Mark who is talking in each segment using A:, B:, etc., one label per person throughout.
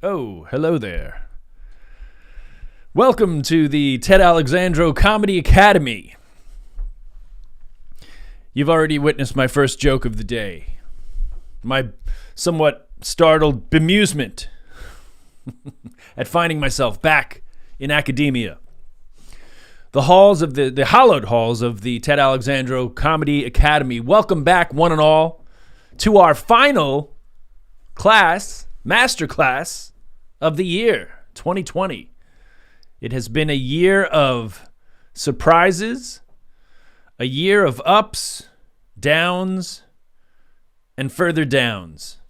A: Oh, hello there. Welcome to the Ted Alexandro Comedy Academy. You've already witnessed my first joke of the day. My somewhat startled bemusement at finding myself back in academia. The halls of the hallowed halls of the Ted Alexandro Comedy Academy. Welcome back, one and all, to our final class, master class of the year, 2020. It has been a year of surprises, a year of ups, downs, and further downs.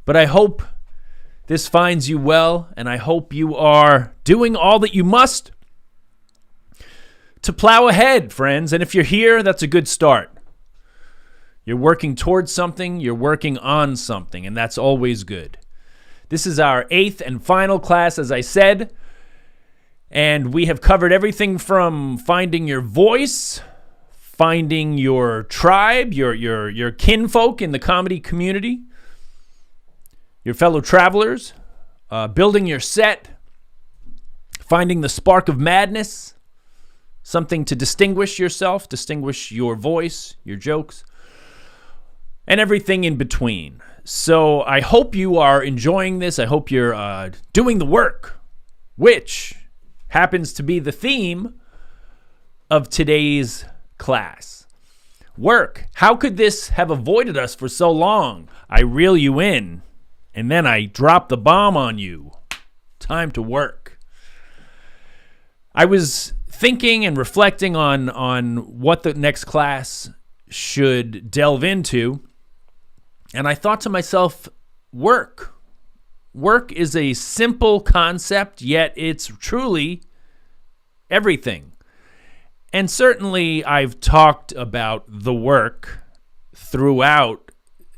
A: But I hope this finds you well, and I hope you are doing all that you must to plow ahead, friends. And if you're here, that's a good start. You're working towards something, you're working on something, and that's always good. This is our 8th and final class, as I said, and we have covered everything from finding your voice, finding your tribe, your kinfolk in the comedy community, your fellow travelers, building your set, finding the spark of madness, something to distinguish yourself, distinguish your voice, your jokes, and everything in between. So I hope you are enjoying this. I hope you're doing the work, which happens to be the theme of today's class. Work. How could this have avoided us for so long? I reel you in, and then I drop the bomb on you. Time to work. I was thinking and reflecting on what the next class should delve into, and I thought to myself, work. Work is a simple concept, yet it's truly everything. And certainly I've talked about the work throughout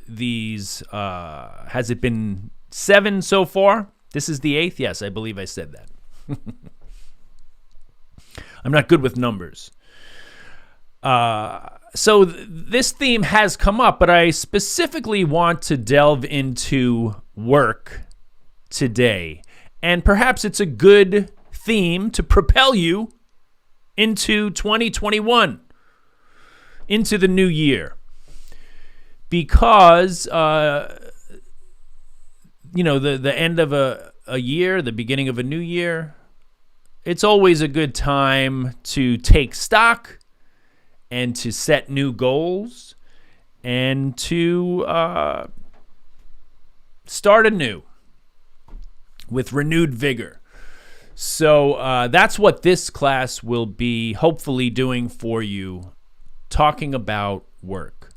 A: these, has it been 7 so far? This is the 8th? Yes, I believe I said that. I'm not good with numbers. So this theme has come up, but I specifically want to delve into work today. And perhaps it's a good theme to propel you into 2021, into the new year. Because, the end of a year, the beginning of a new year, it's always a good time to take stock and to set new goals and to start anew with renewed vigor. So that's what this class will be hopefully doing for you, talking about work.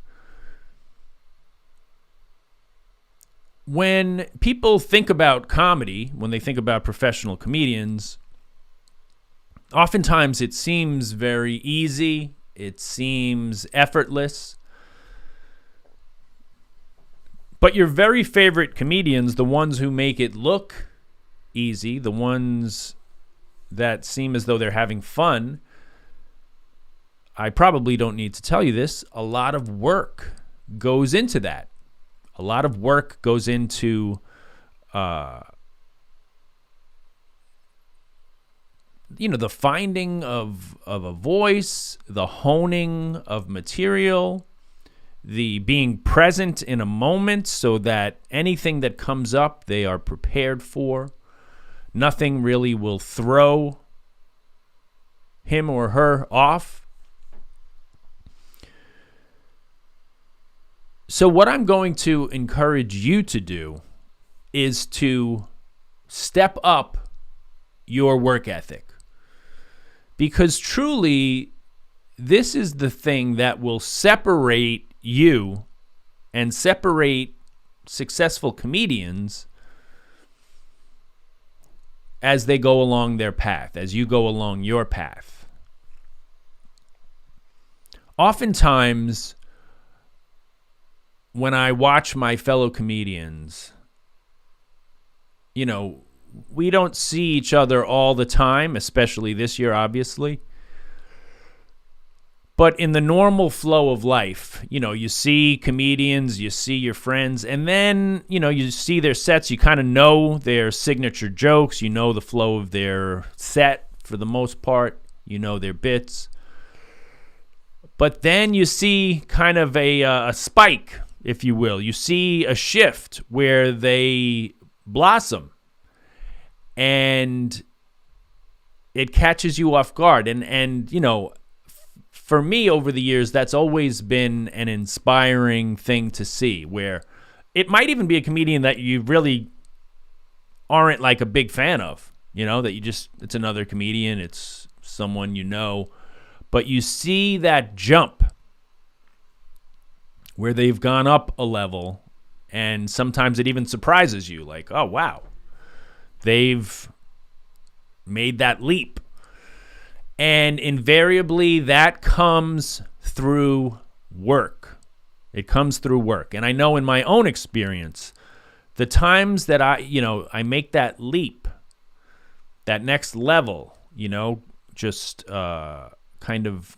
A: When people think about comedy, when they think about professional comedians, oftentimes it seems very easy. It seems effortless. But your very favorite comedians, the ones who make it look easy, the ones that seem as though they're having fun, I probably don't need to tell you this, a lot of work goes into that. A lot of work goes into the finding of a voice, the honing of material, the being present in a moment so that anything that comes up, they are prepared for. Nothing really will throw him or her off. So what I'm going to encourage you to do is to step up your work ethic. Because truly, this is the thing that will separate you and separate successful comedians as they go along their path, as you go along your path. Oftentimes, when I watch my fellow comedians, we don't see each other all the time, especially this year, obviously. But in the normal flow of life, you see comedians, you see your friends, and then, you see their sets. You kind of know their signature jokes. You know the flow of their set for the most part. You know their bits. But then you see kind of a spike, if you will. You see a shift where they blossom. And it catches you off guard. And for me over the years, that's always been an inspiring thing to see, where it might even be a comedian that you really aren't like a big fan of, that it's another comedian, it's someone but you see that jump where they've gone up a level, and sometimes it even surprises you, like, oh, wow, they've made that leap. And invariably, that comes through work. It comes through work. And I know in my own experience, the times that I make that leap, that next level, just kind of,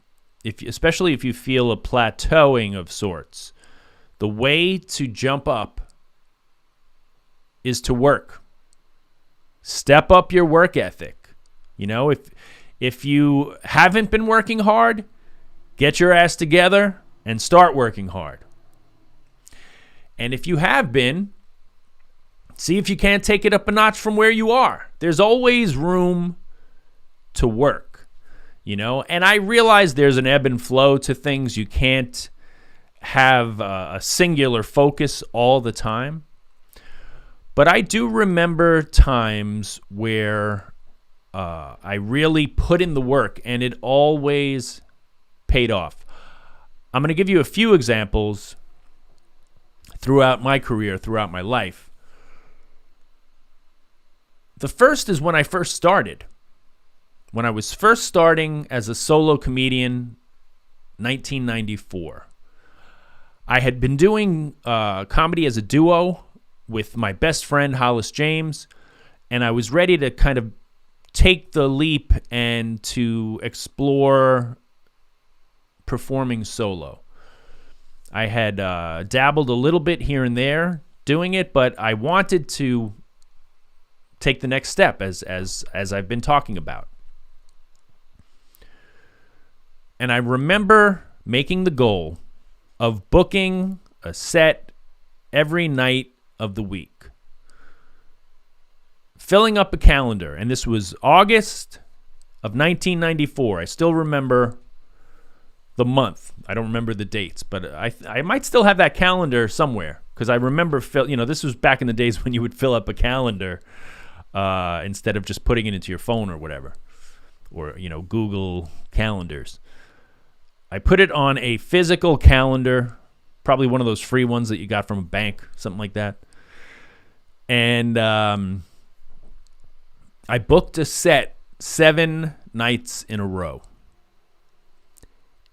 A: especially if you feel a plateauing of sorts, the way to jump up is to work. Step up your work ethic. If you haven't been working hard, get your ass together and start working hard. And if you have been, see if you can't take it up a notch from where you are. There's always room to work, And I realize there's an ebb and flow to things. You can't have a singular focus all the time. But I do remember times where I really put in the work, and it always paid off. I'm going to give you a few examples throughout my career, throughout my life. The first is when I first started. When I was first starting as a solo comedian, 1994. I had been doing comedy as a duo with my best friend, Hollis James, and I was ready to kind of take the leap and to explore performing solo. I had dabbled a little bit here and there doing it, but I wanted to take the next step, as I've been talking about. And I remember making the goal of booking a set every night of the week. Filling up a calendar, and this was August of 1994. I still remember the month. I don't remember the dates, but I might still have that calendar somewhere, because I remember, this was back in the days when you would fill up a calendar instead of just putting it into your phone or whatever, or, Google Calendars. I put it on a physical calendar, probably one of those free ones that you got from a bank, something like that. And I booked a set 7 nights in a row.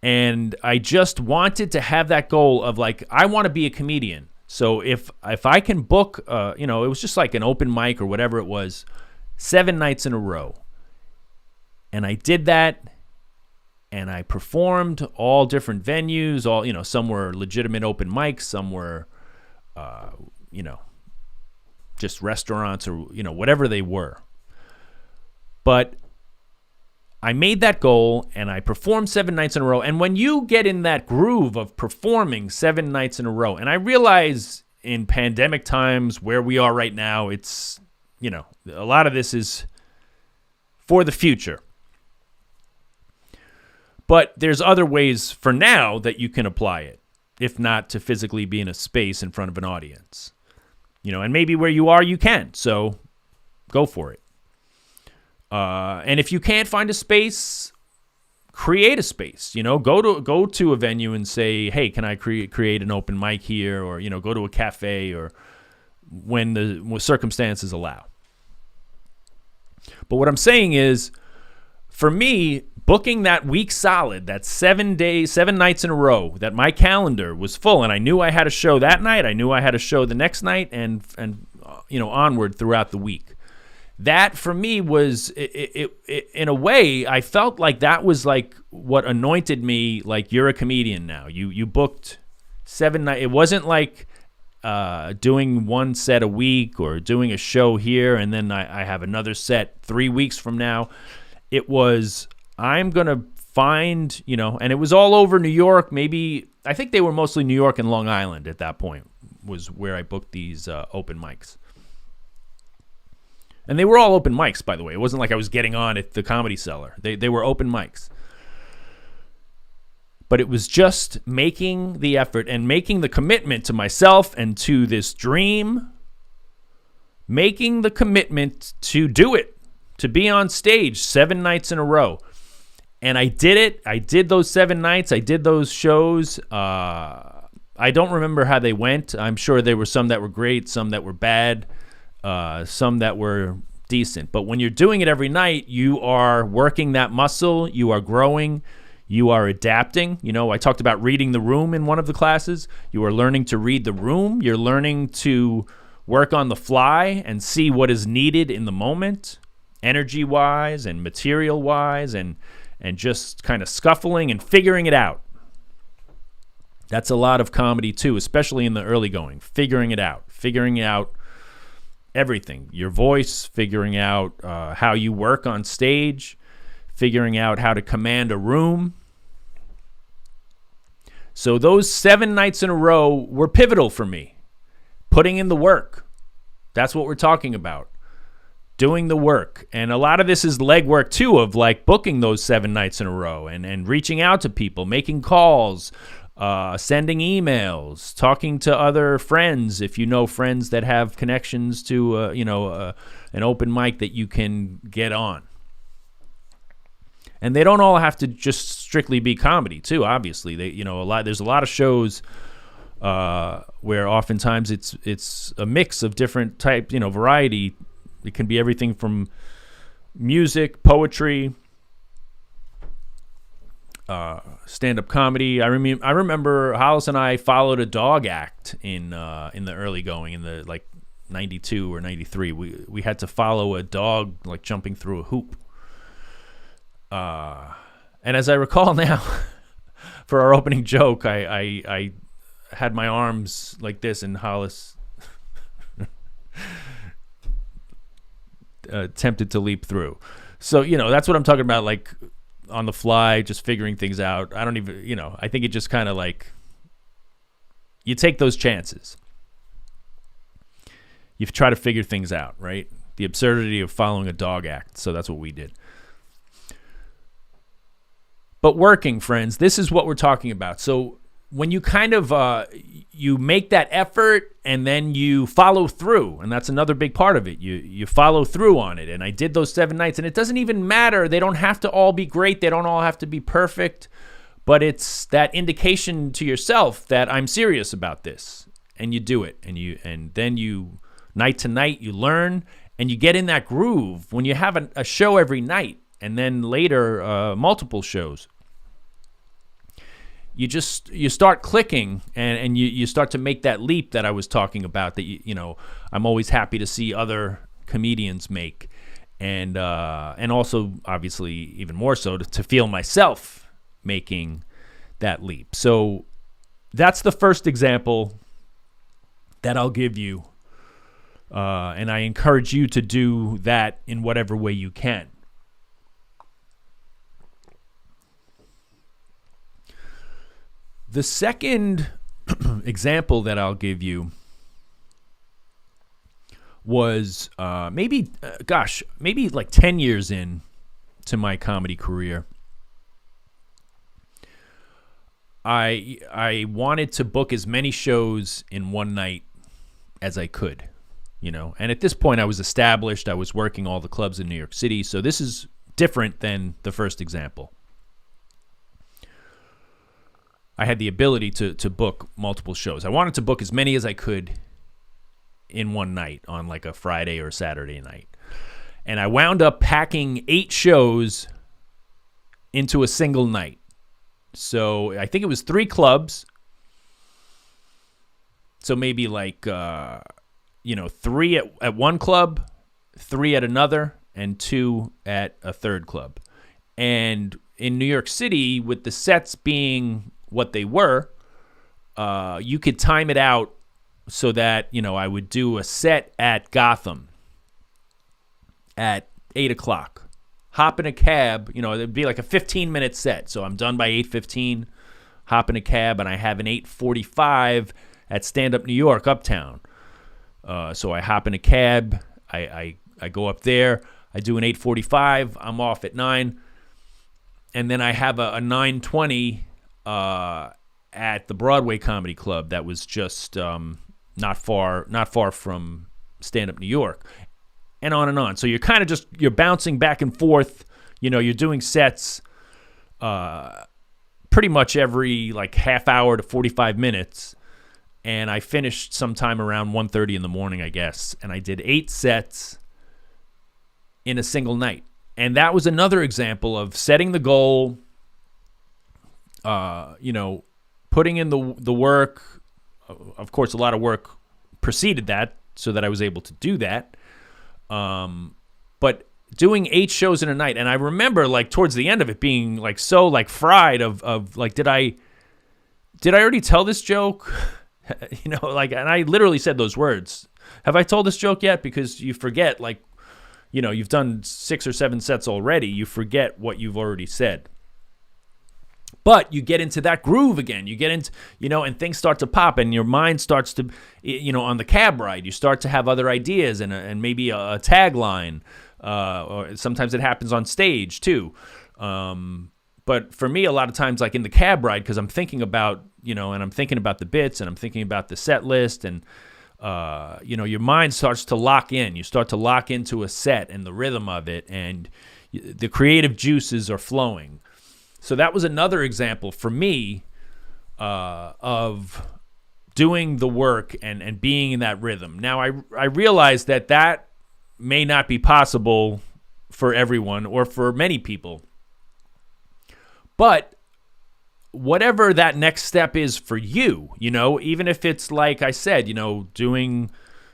A: And I just wanted to have that goal of, like, I want to be a comedian. So if I can book, it was just like an open mic or whatever it was, 7 nights in a row. And I did that, and I performed all different venues, some were legitimate open mics, some were, just restaurants or, whatever they were. But I made that goal, and I performed 7 nights in a row. And when you get in that groove of performing 7 nights in a row, and I realize in pandemic times where we are right now, it's, a lot of this is for the future. But there's other ways for now that you can apply it, if not to physically be in a space in front of an audience. And maybe where you are, you can. So go for it. And if you can't find a space, create a space. Go to a venue and say, hey, can I create an open mic here? Or, go to a cafe, or when the circumstances allow. But what I'm saying is, for me, booking that week solid, that 7 nights in a row, that my calendar was full, and I knew I had a show that night, I knew I had a show the next night, and onward throughout the week. that for me was in a way, I felt like that was like what anointed me. Like, you're a comedian now. You booked 7 nights. It wasn't like doing one set a week or doing a show here and then I have another set 3 weeks from now. It was, I'm gonna find, and it was all over New York. Maybe I think they were mostly New York and Long Island at that point was where I booked these open mics. And they were all open mics, by the way. It wasn't like I was getting on at the Comedy Cellar. They were open mics. But it was just making the effort and making the commitment to myself and to this dream, making the commitment to do it, to be on stage 7 nights in a row. And I did it. I did those 7 nights. I did those shows. I don't remember how they went. I'm sure there were some that were great, some that were bad. Some that were decent. But when you're doing it every night, you are working that muscle. You are growing. You are adapting. I talked about reading the room in one of the classes. You are learning to read the room. You're learning to work on the fly and see what is needed in the moment, energy-wise and material-wise, and just kind of scuffling and figuring it out. That's a lot of comedy, too, especially in the early going. Figuring out everything, your voice, figuring out how you work on stage, figuring out how to command a room. So those 7 nights in a row were pivotal for me. Putting in the work. That's what we're talking about. Doing the work. And a lot of this is legwork too, of like booking those 7 nights in a row and reaching out to people, making calls, sending emails, talking to other friends, if you know friends that have connections to an open mic that you can get on. And they don't all have to just strictly be comedy too, obviously. There's a lot of shows where oftentimes it's a mix of different types, variety. It can be everything from music, poetry, stand-up comedy. I remember Hollis and I followed a dog act in the early going, in the like 92 or 93. We had to follow a dog like jumping through a hoop. And as I recall now, for our opening joke, I had my arms like this, and Hollis attempted to leap through. So that's what I'm talking about, like, on the fly, just figuring things out. I don't even, I think it just kind of like, you take those chances. You try to figure things out, right? The absurdity of following a dog act. So that's what we did. But working, friends, this is what we're talking about. So when you kind of, you make that effort and then you follow through, and that's another big part of it. You follow through on it. And I did those 7 nights, and it doesn't even matter. They don't have to all be great. They don't all have to be perfect. But it's that indication to yourself that I'm serious about this. And you do it. And then you, night to night, you learn, and you get in that groove. When you have a show every night, and then later multiple shows, you start clicking, and you start to make that leap that I was talking about, that I'm always happy to see other comedians make, and also obviously even more so to feel myself making that leap. So that's the first example that I'll give you, and I encourage you to do that in whatever way you can. The second example that I'll give you was maybe like 10 years in to my comedy career. I wanted to book as many shows in one night as I could, and at this point I was established. I was working all the clubs in New York City, so this is different than the first example. I had the ability to book multiple shows. I wanted to book as many as I could in one night on like a Friday or Saturday night. And I wound up packing 8 shows into a single night. So I think it was 3 clubs. So maybe like, 3 at one club, 3 at another, and 2 at a third club. And in New York City, with the sets being what they were, you could time it out so that, I would do a set at Gotham at 8 o'clock. Hop in a cab, it'd be like a 15-minute set. So I'm done by 8:15, hop in a cab, and I have an 8:45 at Stand Up New York, Uptown. So I hop in a cab, I go up there, I do an 8:45, I'm off at 9, and then I have a 9:20 at the Broadway Comedy Club that was just not far from Stand Up New York, and on and on. So you're kind of you're bouncing back and forth. You're doing sets pretty much every like half hour to 45 minutes. And I finished sometime around 1:30 in the morning, I guess. And I did 8 sets in a single night. And that was another example of setting the goal, putting in the work. Of course, a lot of work preceded that so that I was able to do that. But doing 8 shows in a night. And I remember like towards the end of it being like so like fried of like, did I already tell this joke? And I literally said those words. Have I told this joke yet? Because you forget, like, you've done 6 or 7 sets already. You forget what you've already said. But you get into that groove again. You get into, and things start to pop, and your mind starts to, on the cab ride, you start to have other ideas and maybe a tagline. Or sometimes it happens on stage too. But for me, a lot of times, like in the cab ride, because I'm thinking about, and I'm thinking about the bits, and I'm thinking about the set list, and, your mind starts to lock in. You start to lock into a set and the rhythm of it, and the creative juices are flowing. So that was another example for me of doing the work and being in that rhythm. Now, I realize that may not be possible for everyone or for many people. But whatever that next step is for you, even if it's like I said, doing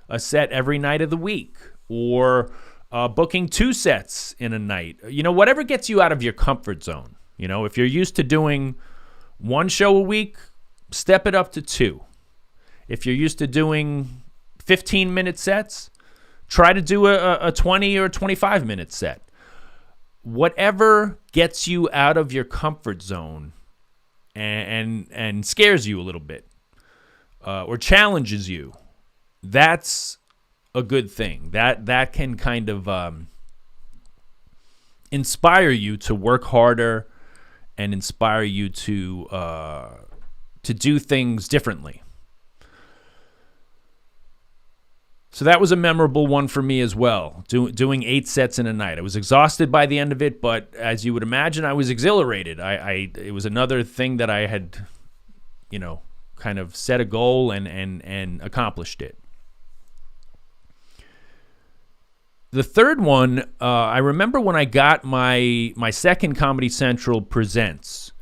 A: a set every night of the week or booking 2 sets in a night, whatever gets you out of your comfort zone. If you're used to doing 1 show a week, step it up to 2. If you're used to doing 15-minute sets, try to do a 20 or 25-minute set. Whatever gets you out of your comfort zone and scares you a little bit or challenges you, that's a good thing. That can kind of inspire you to work harder and inspire you to do things differently. So that was a memorable one for me as well, doing 8 sets in a night. I was exhausted by the end of it, but as you would imagine, I was exhilarated. It was another thing that I had, kind of set a goal and accomplished it. The third one, I remember when I got my second Comedy Central Presents.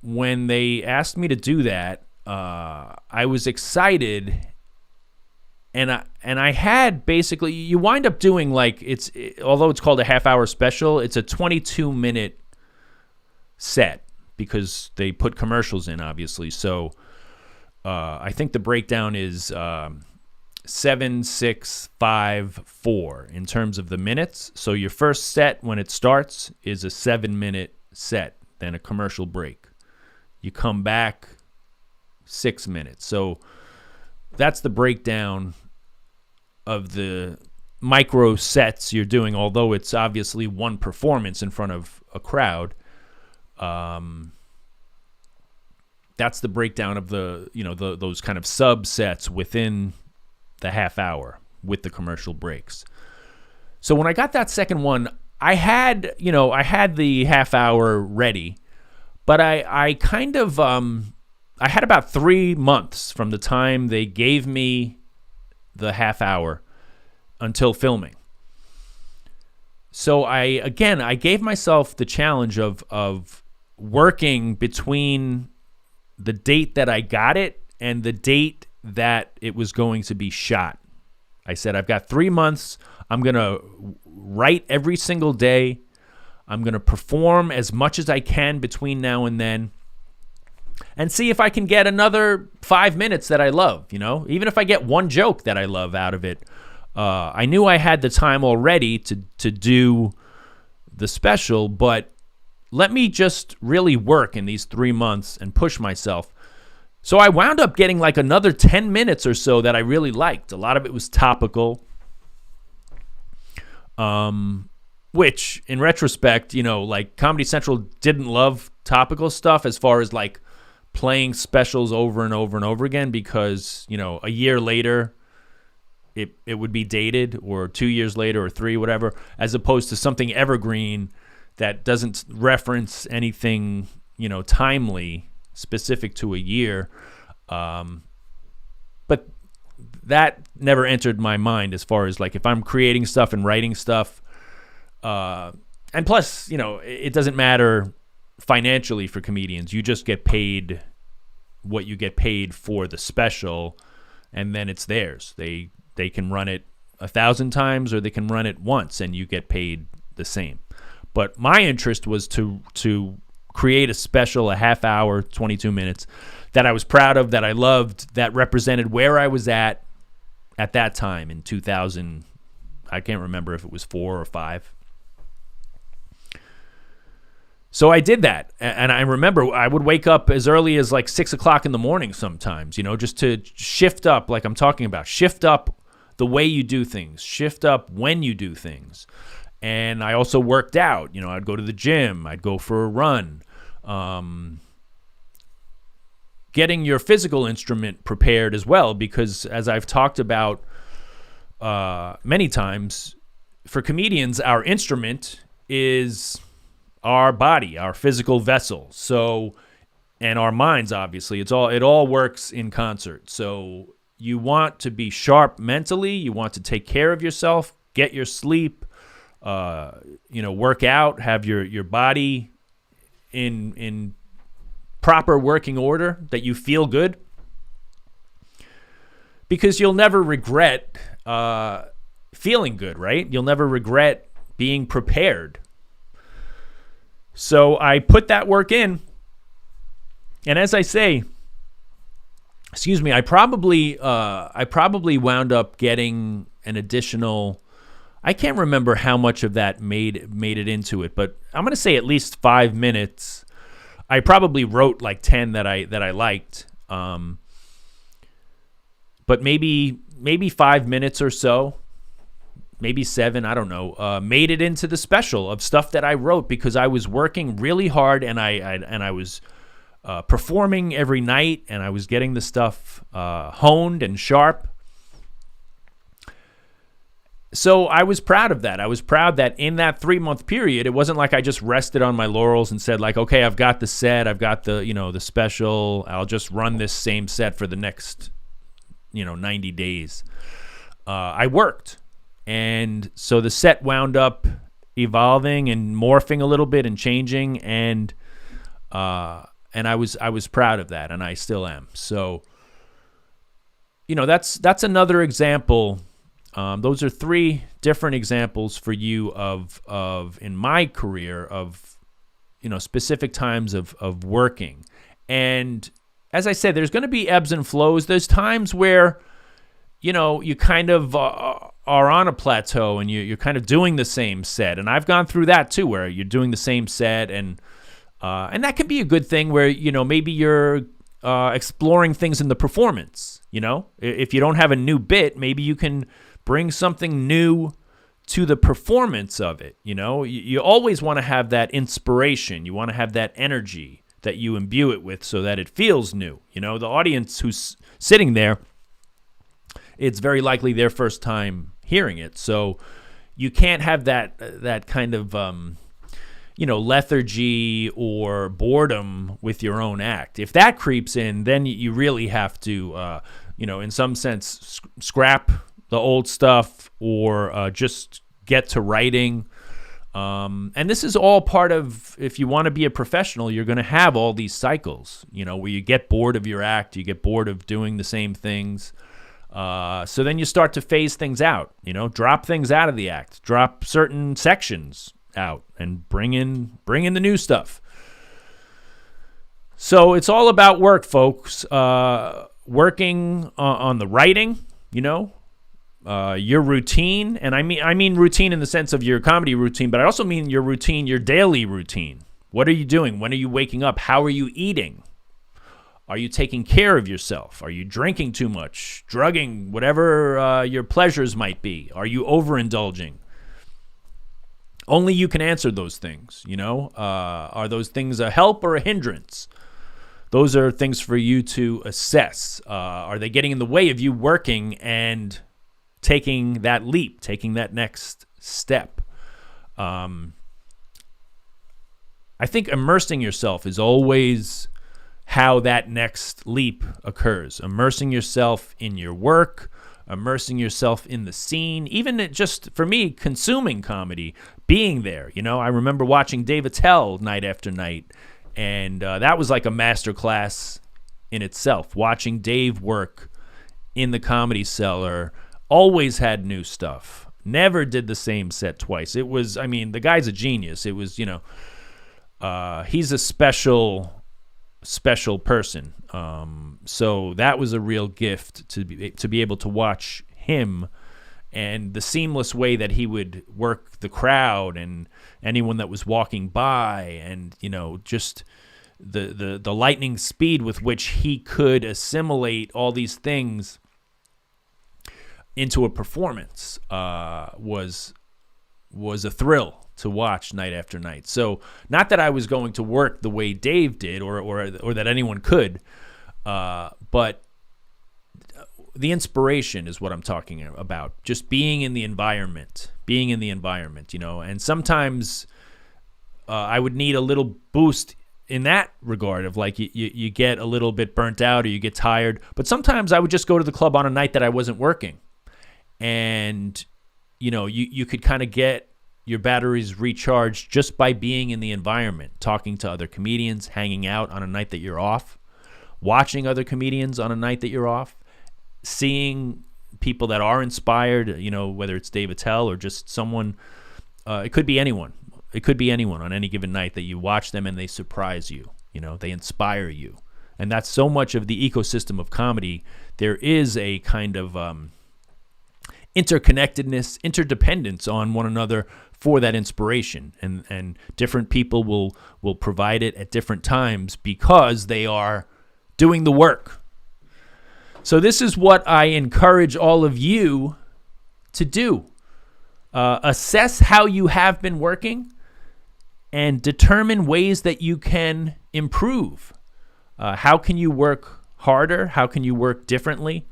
A: When they asked me to do that, I was excited. And I had basically, you wind up doing although it's called a half-hour special, it's a 22-minute set because they put commercials in, obviously. So I think the breakdown is 7, 6, 5, 4 in terms of the minutes. So your first set when it starts is a 7-minute set, then a commercial break. You come back 6 minutes. So that's the breakdown of the micro sets you're doing, although it's obviously one performance in front of a crowd. That's the breakdown of those kind of subsets within the half hour with the commercial breaks. So when I got that second one, I had the half hour ready, but I kind of I had about 3 months from the time they gave me the half hour until filming. So I gave myself the challenge of working between the date that I got it and the date that it was going to be shot. I said, I've got 3 months. I'm going to write every single day. I'm going to perform as much as I can between now and then and see if I can get another 5 minutes that I love, even if I get one joke that I love out of it. I knew I had the time already to do the special, but let me just really work in these 3 months and push myself. So I wound up getting like another 10 minutes or so that I really liked. A lot of it was topical, which in retrospect, like Comedy Central didn't love topical stuff as far as like playing specials over and over and over again because, a year later it would be dated, or 2 years later or 3, whatever, as opposed to something evergreen that doesn't reference anything, timely, specific to a year. But that never entered my mind as far as like if I'm creating stuff and writing stuff. And plus, it doesn't matter financially for comedians. You just get paid what you get paid for the special, and then it's theirs. They can run it 1,000 times or they can run it once and you get paid the same. But my interest was to create a special, a half hour, 22 minutes, that I was proud of, that I loved, that represented where I was at that time in 2000. I can't remember if it was 4 or 5. So I did that. And I remember I would wake up as early as like 6 o'clock in the morning sometimes, just to shift up, like I'm talking about, shift up the way you do things, shift up when you do things. And I also worked out. I'd go to the gym. I'd go for a run. Getting your physical instrument prepared as well, because as I've talked about many times, for comedians, our instrument is our body, our physical vessel. So, and our minds, obviously. It all works in concert. So you want to be sharp mentally. You want to take care of yourself, get your sleep, work out, have your body in proper working order, that you feel good, because you'll never regret feeling good, right? You'll never regret being prepared. So I put that work in, and as I say, I probably wound up getting an additional, I can't remember how much of that made it into it, but I'm going to say at least 5 minutes. I probably wrote like 10 that I liked, but maybe 5 minutes or so, maybe 7, I don't know, made it into the special of stuff that I wrote because I was working really hard and I was performing every night, and I was getting the stuff honed and sharp. So I was proud of that. I was proud that in that 3-month period, it wasn't like I just rested on my laurels and said like, okay, I've got the set, I've got the, the special, I'll just run this same set for the next, 90 days. I worked. And so the set wound up evolving and morphing a little bit and changing, and I was proud of that, and I still am. So, that's another example. Those are 3 different examples for you of in my career of, specific times of working. And as I said, there's going to be ebbs and flows. There's times where, you kind of are on a plateau and you're kind of doing the same set. And I've gone through that too, where you're doing the same set, and that can be a good thing where, maybe you're exploring things in the performance. If you don't have a new bit, maybe you can bring something new to the performance of it. You always want to have that inspiration. You want to have that energy that you imbue it with so that it feels new. The audience who's sitting there, it's very likely their first time hearing it. So you can't have that kind of, lethargy or boredom with your own act. If that creeps in, then you really have to, in some sense, scrap the old stuff or just get to writing. And this is all part of, if you want to be a professional, you're going to have all these cycles, where you get bored of your act, you get bored of doing the same things. So then you start to phase things out, drop things out of the act, drop certain sections out, and bring in the new stuff. So it's all about work, folks. Working on the writing, your routine, and I mean routine in the sense of your comedy routine, but I also mean your routine, your daily routine. What are you doing? When are you waking up? How are you eating? Are you taking care of yourself? Are you drinking too much, drugging, whatever your pleasures might be? Are you overindulging? Only you can answer those things, Are those things a help or a hindrance? Those are things for you to assess. Are they getting in the way of you working and taking that leap, taking that next step? I think immersing yourself is always how that next leap occurs. Immersing yourself in your work, immersing yourself in the scene, even just, for me, consuming comedy, being there. I remember watching Dave Attell night after night, and that was like a master class in itself. Watching Dave work in the Comedy Cellar, always had new stuff. Never did the same set twice. It was, the guy's a genius. It was, he's a special person. So that was a real gift to be able to watch him, and the seamless way that he would work the crowd and anyone that was walking by, and just the lightning speed with which he could assimilate all these things into a performance was a thrill to watch night after night. So not that I was going to work the way Dave did, or that anyone could, but the inspiration is what I'm talking about. Just being in the environment, and sometimes I would need a little boost in that regard of like you get a little bit burnt out or you get tired. But sometimes I would just go to the club on a night that I wasn't working, and you could kind of get your batteries recharged just by being in the environment, talking to other comedians, hanging out on a night that you're off, watching other comedians on a night that you're off, seeing people that are inspired, whether it's Dave Attell or just someone, it could be anyone. It could be anyone on any given night that you watch them and they surprise you, they inspire you. And that's so much of the ecosystem of comedy. There is a kind of interconnectedness, interdependence on one another for that inspiration, and different people will provide it at different times because they are doing the work. So this is what I encourage all of you to do. Assess how you have been working and determine ways that you can improve. How can you work harder? How can you work differently?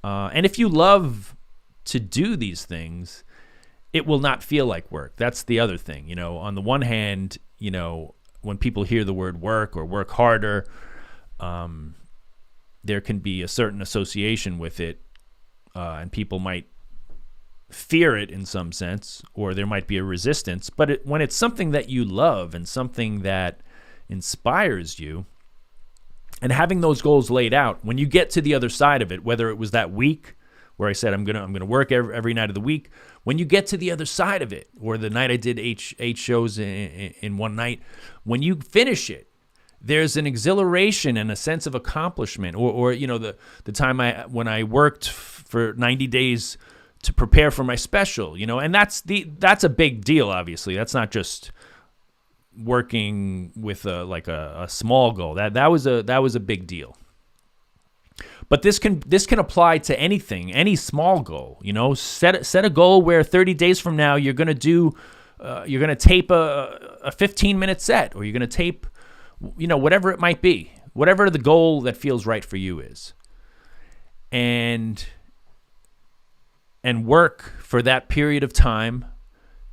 A: And if you love to do these things, it will not feel like work. That's the other thing. On the one hand, when people hear the word work or work harder, there can be a certain association with it, and people might fear it in some sense, or there might be a resistance. But when it's something that you love and something that inspires you, and having those goals laid out, when you get to the other side of it, whether it was that week where I said I'm gonna work every night of the week, when you get to the other side of it, or the night I did eight shows in one night, when you finish it, there's an exhilaration and a sense of accomplishment. Or the time when I worked for 90 days to prepare for my special, and that's a big deal. Obviously, that's not just working with a small goal. That was a big deal. But this can apply to anything, any small goal. Set a goal where 30 days from now you're gonna tape a 15-minute set, or you're gonna tape, whatever it might be, whatever the goal that feels right for you is, and work for that period of time,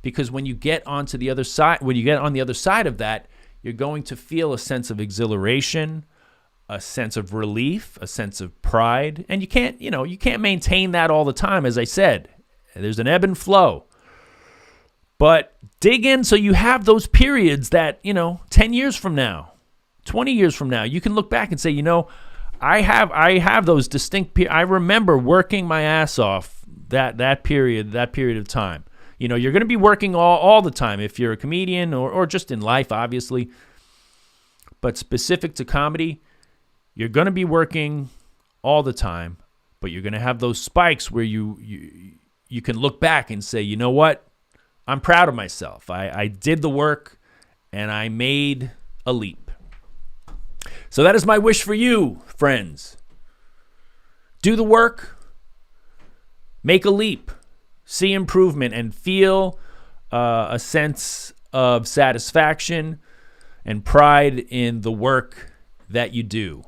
A: because when you get on the other side of that, you're going to feel a sense of exhilaration, a sense of relief, a sense of pride, and you can't maintain that all the time. As I said, there's an ebb and flow. But dig in so you have those periods that, 10 years from now, 20 years from now, you can look back and say, I have those distinct. I remember working my ass off that period of time. You know, you're going to be working all the time if you're a comedian or just in life, obviously. But specific to comedy, you're going to be working all the time, but you're going to have those spikes where you can look back and say, you know what? I'm proud of myself. I did the work and I made a leap. So that is my wish for you, friends. Do the work, make a leap, see improvement, and feel a sense of satisfaction and pride in the work that you do.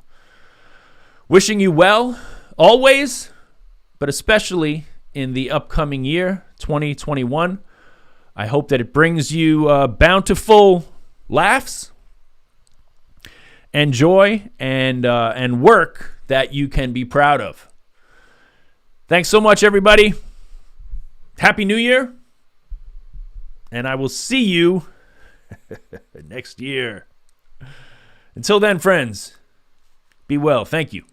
A: Wishing you well, always, but especially in the upcoming year, 2021. I hope that it brings you bountiful laughs and joy and work that you can be proud of. Thanks so much, everybody. Happy New Year. And I will see you next year. Until then, friends, be well. Thank you.